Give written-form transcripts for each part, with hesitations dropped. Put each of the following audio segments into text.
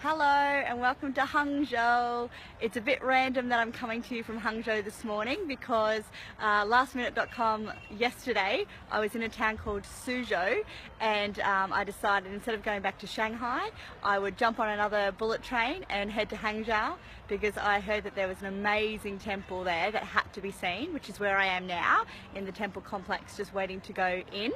Hello and welcome to Hangzhou. It's a bit random that I'm coming to you from Hangzhou this morning because lastminute.com yesterday I was in a town called Suzhou and I decided instead of going back to Shanghai I would jump on another bullet train and head to Hangzhou because I heard that there was an amazing temple there that had to be seen, which is where I am now in the temple complex just waiting to go in.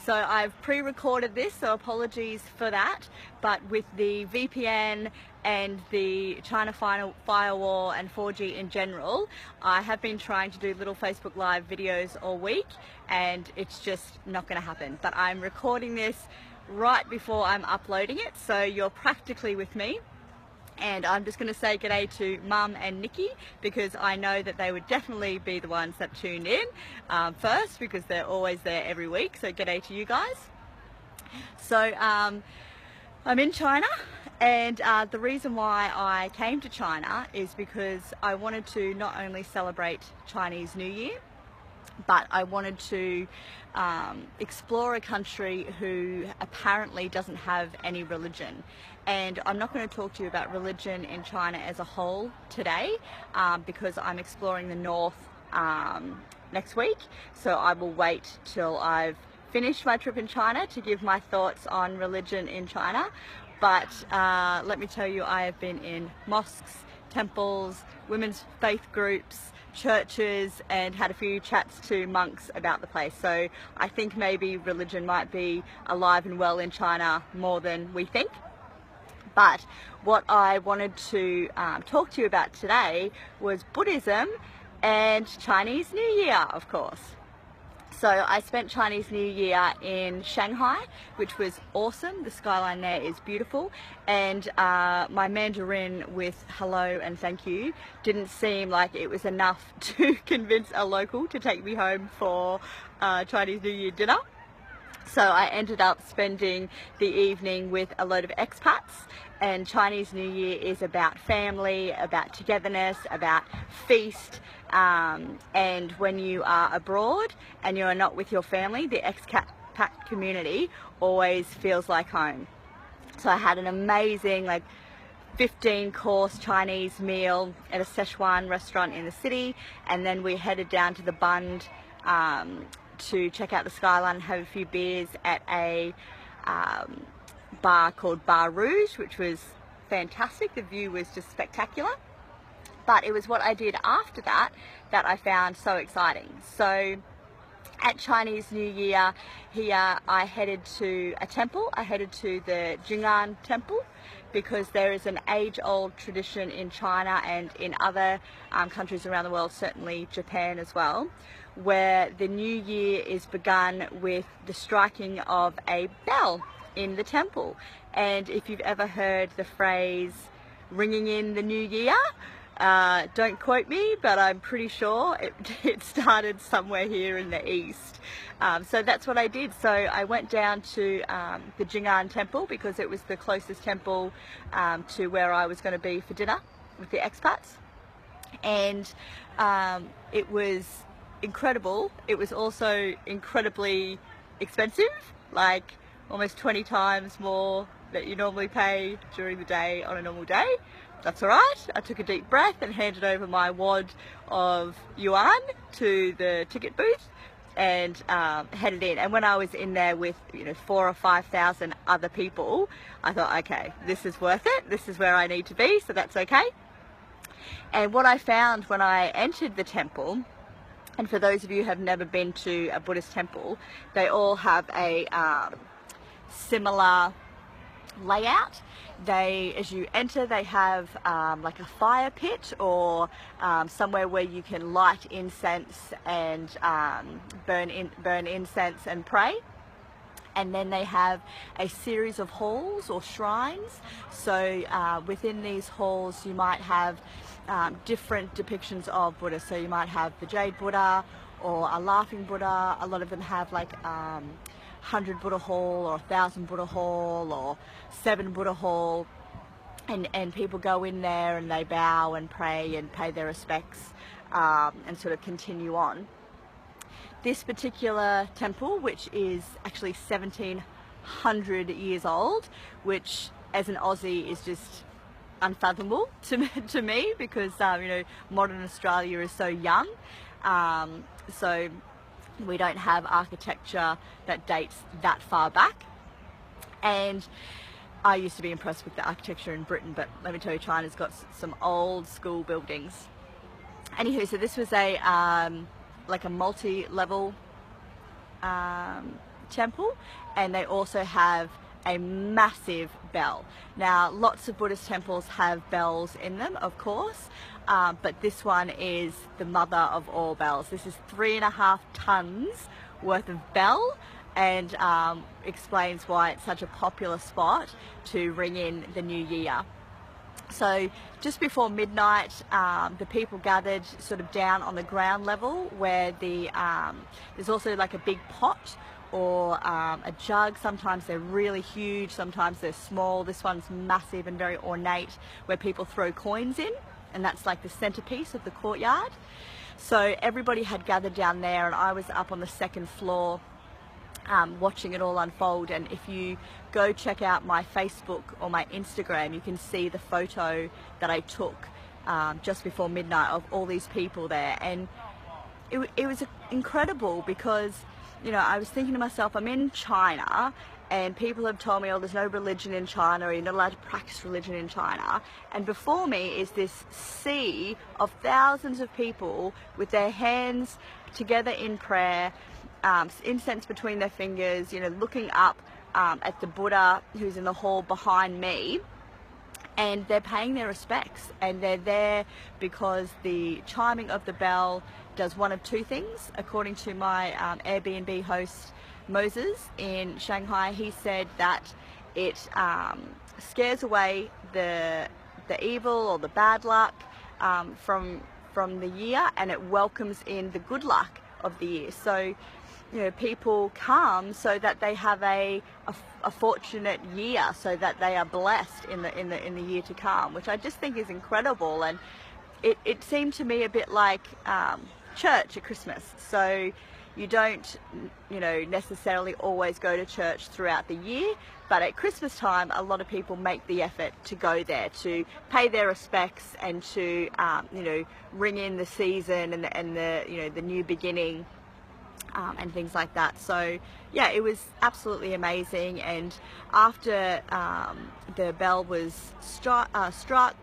So I've pre-recorded this, so apologies for that, but with the VPN and the China firewall and 4G in general, I have been trying to do little Facebook Live videos all week and it's just not going to happen. But I'm recording this right before I'm uploading it, so you're practically with me. And I'm just going to say g'day to Mum and Nikki because I know that they would definitely be the ones that tuned in first because they're always there every week. So g'day to you guys. So I'm in China and the reason why I came to China is because I wanted to not only celebrate Chinese New Year, but I wanted to explore a country who apparently doesn't have any religion. And I'm not going to talk to you about religion in China as a whole today because I'm exploring the north next week. So I will wait till I've finished my trip in China to give my thoughts on religion in China. But let me tell you, I have been in mosques, temples, women's faith groups, churches, and had a few chats to monks about the place. So I think maybe religion might be alive and well in China more than we think. But what I wanted to talk to you about today was Buddhism and Chinese New Year, of course. So I spent Chinese New Year in Shanghai, which was awesome. The skyline there is beautiful. And my Mandarin with hello and thank you didn't seem like it was enough to convince a local to take me home for Chinese New Year dinner. So I ended up spending the evening with a load of expats, and Chinese New Year is about family, about togetherness, about feast, and when you are abroad and you are not with your family, the expat community always feels like home. So I had an amazing 15-course Chinese meal at a Szechuan restaurant in the city, and then we headed down to the Bund to check out the skyline and have a few beers at a bar called Bar Rouge, which was fantastic. The view was just spectacular. But it was what I did after that that I found so exciting. So at Chinese New Year here, I headed to a temple. I headed to the Jing An Temple because there is an age-old tradition in China and in other countries around the world, certainly Japan as well, where the new year is begun with the striking of a bell in the temple. And if you've ever heard the phrase ringing in the new year, don't quote me, but I'm pretty sure it started somewhere here in the east. So that's what I did. So I went down to the Jing An Temple because it was the closest temple to where I was going to be for dinner with the expats. And it was incredible. It was also incredibly expensive, like almost 20 times more that you normally pay during the day on a normal day. That's all right. I took a deep breath and handed over my wad of yuan to the ticket booth and headed in. And when I was in there with 4,000 or 5,000 other people, I thought, okay, this is worth it. This is where I need to be, so that's okay. And what I found when I entered the temple, and for those of you who have never been to a Buddhist temple, they all have a similar layout. As you enter, they have like a fire pit or somewhere where you can light incense and burn incense and pray. And then they have a series of halls or shrines. So within these halls you might have different depictions of Buddha. So you might have the Jade Buddha or a Laughing Buddha. A lot of them have like 100 Buddha Hall or 1,000 Buddha Hall or 7 Buddha Hall. And people go in there and they bow and pray and pay their respects and sort of continue on. This particular temple, which is actually 1700 years old, which as an Aussie is just unfathomable to me, because you know, modern Australia is so young, so we don't have architecture that dates that far back. And I used to be impressed with the architecture in Britain, but let me tell you, China's got some old school buildings. Anywho, so this was a like a multi-level temple, and they also have a massive bell. Now, lots of Buddhist temples have bells in them, of course, but this one is the mother of all bells. This is 3.5 tons worth of bell, and explains why it's such a popular spot to ring in the new year. So just before midnight, the people gathered sort of down on the ground level, where there's also like a big pot or a jug. Sometimes they're really huge, sometimes they're small. This one's massive and very ornate, where people throw coins in, and that's like the centerpiece of the courtyard. So everybody had gathered down there, and I was up on the second floor watching it all unfold. And if you go check out my Facebook or my Instagram, you can see the photo that I took just before midnight of all these people there. And it was incredible, because, you know, I was thinking to myself, I'm in China, and people have told me, oh, there's no religion in China, or you're not allowed to practice religion in China. And before me is this sea of thousands of people with their hands together in prayer, incense between their fingers, you know, looking up at the Buddha who's in the hall behind me, and they're paying their respects. And they're there because the chiming of the bell does one of two things. According to my Airbnb host Moses in Shanghai, he said that it scares away the evil or the bad luck from the year, and it welcomes in the good luck of the year. So, you know, people come so that they have a fortunate year, so that they are blessed in the year to come, which I just think is incredible. And it seemed to me a bit like church at Christmas. So you don't, you know, necessarily always go to church throughout the year, but at Christmas time, a lot of people make the effort to go there to pay their respects and to, you know, ring in the season and the, you know, the new beginning. And things like that. So yeah, it was absolutely amazing. And after the bell was struck,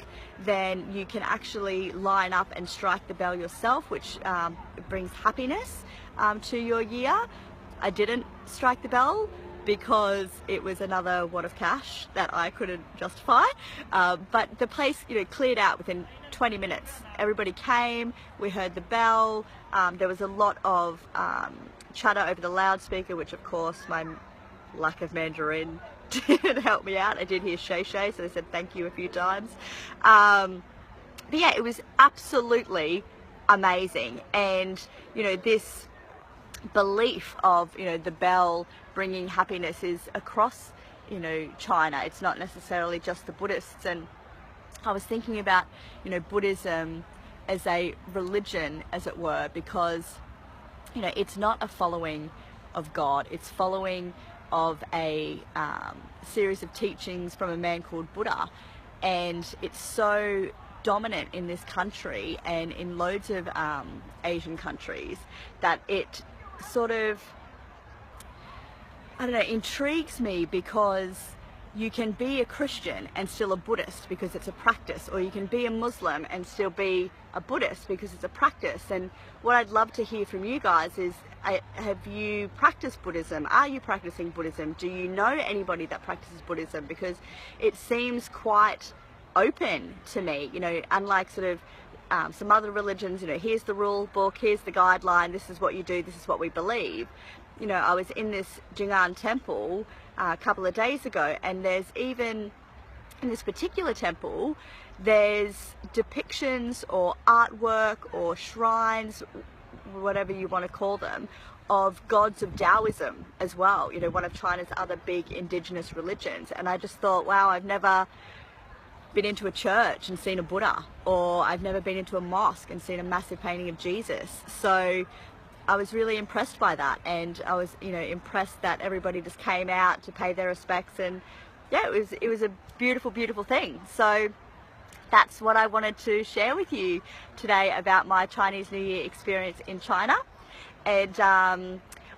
then you can actually line up and strike the bell yourself, which brings happiness to your year. I didn't strike the bell because it was another wad of cash that I couldn't justify, but the place, you know, cleared out within 20 minutes. Everybody came, we heard the bell, there was a lot of chatter over the loudspeaker, which of course my lack of Mandarin didn't help me out. I did hear Shay Shay, so they said thank you a few times. But yeah, it was absolutely amazing. And, you know, this belief of, you know, the bell bringing happiness is across, you know, China. It's not necessarily just the Buddhists. And I was thinking about, you know, Buddhism as a religion, as it were, because, you know, it's not a following of God. It's following of a series of teachings from a man called Buddha. And it's so dominant in this country and in loads of Asian countries that it sort of, I don't know, intrigues me, because you can be a Christian and still a Buddhist because it's a practice, or you can be a Muslim and still be a Buddhist because it's a practice. And what I'd love to hear from you guys is, have you practiced Buddhism? Are you practicing Buddhism? Do you know anybody that practices Buddhism? Because it seems quite open to me, you know, unlike sort of some other religions, you know, here's the rule book, here's the guideline, this is what you do, this is what we believe. You know, I was in this Jing An Temple a couple of days ago, and there's even, in this particular temple, there's depictions or artwork or shrines, whatever you want to call them, of gods of Daoism as well, you know, one of China's other big indigenous religions. And I just thought, wow, I've never been into a church and seen a Buddha, or I've never been into a mosque and seen a massive painting of Jesus. So I was really impressed by that, and I was, you know, impressed that everybody just came out to pay their respects and yeah, it was a beautiful, beautiful thing. So that's what I wanted to share with you today about my Chinese New Year experience in China. And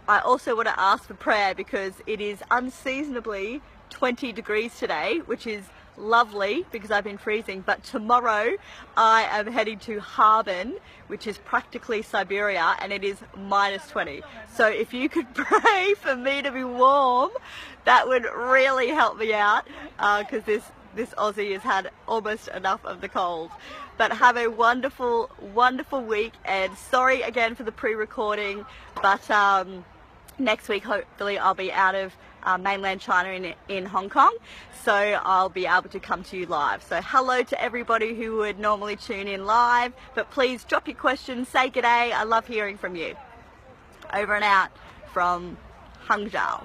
I also want to ask for prayer because it is unseasonably 20 degrees today, which is lovely because I've been freezing. But tomorrow I am heading to Harbin, which is practically Siberia, and it is -20. So if you could pray for me to be warm, that would really help me out, because this Aussie has had almost enough of the cold. But have a wonderful, wonderful week, and sorry again for the pre-recording, but next week hopefully I'll be out of mainland China in Hong Kong, so I'll be able to come to you live. So hello to everybody who would normally tune in live, but please drop your questions, say g'day. I love hearing from you. Over and out from Hangzhou.